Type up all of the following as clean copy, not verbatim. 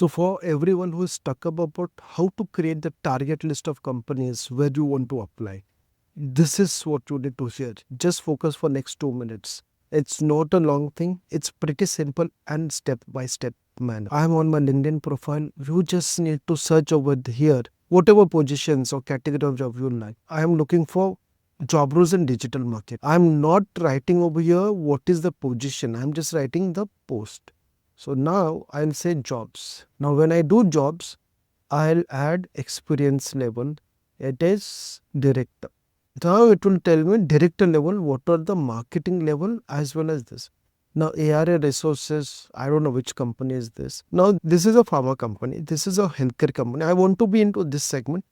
So for everyone who is stuck up about how to create the target list of companies where you want to apply, this is what you need to hear. Just focus for next 2 minutes. It's not a long thing. It's pretty simple and step by step manner. I'm on my LinkedIn profile. You just need to search over here whatever positions or category of job you like. I am looking for job roles in digital market. I'm not writing over here what is the position. I'm just writing the post. So now I'll say jobs. Now when I do jobs, I'll add experience level. It is director. Now it will tell me director level, what are the marketing level as well as this. Now ARA resources, I don't know which company is this. Now this is a pharma company. This is a healthcare company. I want to be into this segment.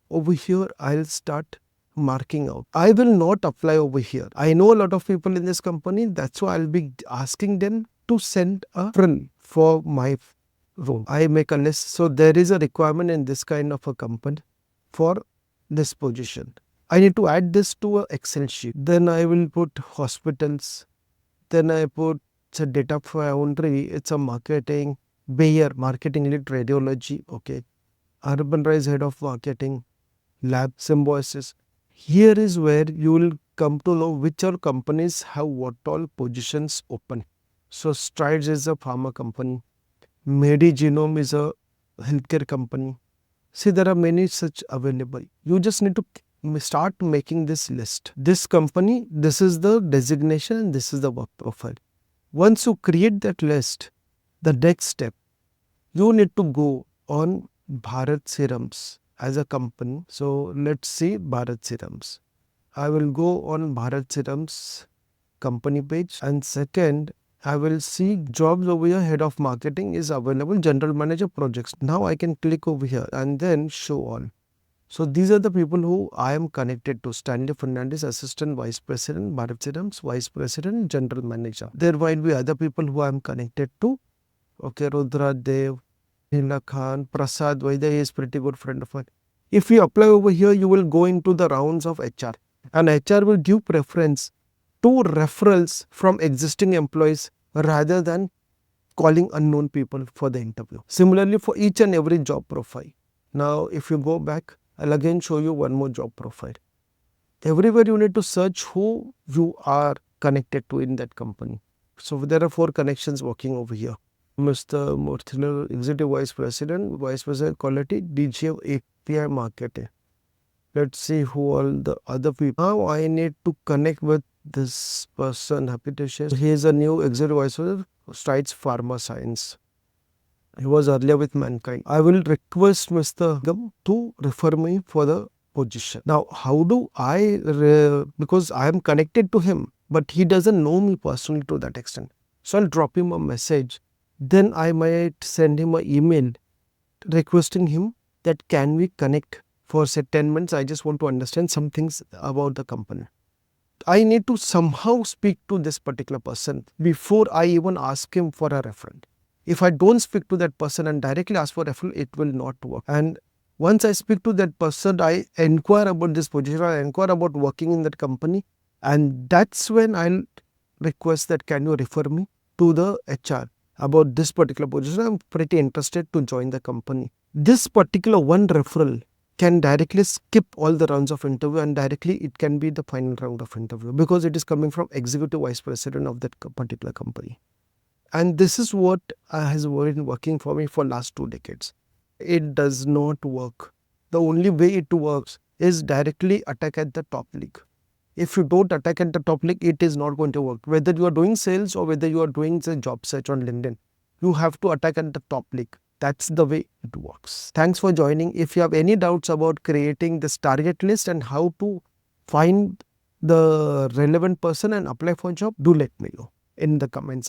Over here, I'll start marking out. I will not apply over here. I know a lot of people in this company. That's why I'll be asking them to send a referral for my role. I make a list. So there is a requirement in this kind of a company for this position. I need to add this to an Excel sheet. Then I will put hospitals. Then I put it's a data foundry. It's a marketing. Bayer, marketing lead radiology. Okay. Urban Rise head of marketing. Lab symbiosis. Here is where you will come to know which all companies have what all positions open. So Strides is a pharma company. Medigenome is a healthcare company. See, there are many such available. You just need to start making this list. This company, this is the designation and this is the work profile. Once you create that list, the next step, you need to go on Bharat Serums as a company. So let's see Bharat Serums. I will go on Bharat Serums company page, and second, I will see jobs over here. Head of marketing is available, general manager projects. Now I can click over here and then show all. So these are the people who I am connected to. Stanley Fernandez, Assistant Vice President, Bharat Serums, Vice President, General Manager. There might be other people who I am connected to. Okay, Rudra Dev, Hila Khan, Prasad Vaidya is pretty good friend of mine. If you apply over here, you will go into the rounds of HR. And HR will give preference to referrals from existing employees rather than calling unknown people for the interview. Similarly, for each and every job profile. Now, if you go back, I'll again show you one more job profile. Everywhere you need to search who you are connected to in that company. So there are 4 connections working over here. Mr. Murthy, Executive Vice President, Vice President Quality, DGF API Marketing. Let's see who all the other people. Now I need to connect with this person. Happy to share. He is a new Executive Vice President, Strides Pharma Science. He was earlier with Mankind. I will request Mr. Gam to refer me for the position. Now, how do I, because I am connected to him, but he doesn't know me personally to that extent. So I'll drop him a message. Then I might send him an email requesting him that can we connect for say 10 minutes. I just want to understand some things about the company. I need to somehow speak to this particular person before I even ask him for a referral. If I don't speak to that person and directly ask for a referral, it will not work. And once I speak to that person, I inquire about this position, I inquire about working in that company. And that's when I'll request that can you refer me to the HR about this particular position. I'm pretty interested to join the company. This particular one referral can directly skip all the rounds of interview and directly it can be the final round of interview because it is coming from Executive Vice President of that particular company. And this is what has been working for me for last 2 decades. It does not work. The only way it works is directly attack at the top league. If you don't attack at the top league, it is not going to work. Whether you are doing sales or whether you are doing the job search on LinkedIn, you have to attack at the top league. That's the way it works. Thanks for joining. If you have any doubts about creating this target list and how to find the relevant person and apply for a job, do let me know in the comments.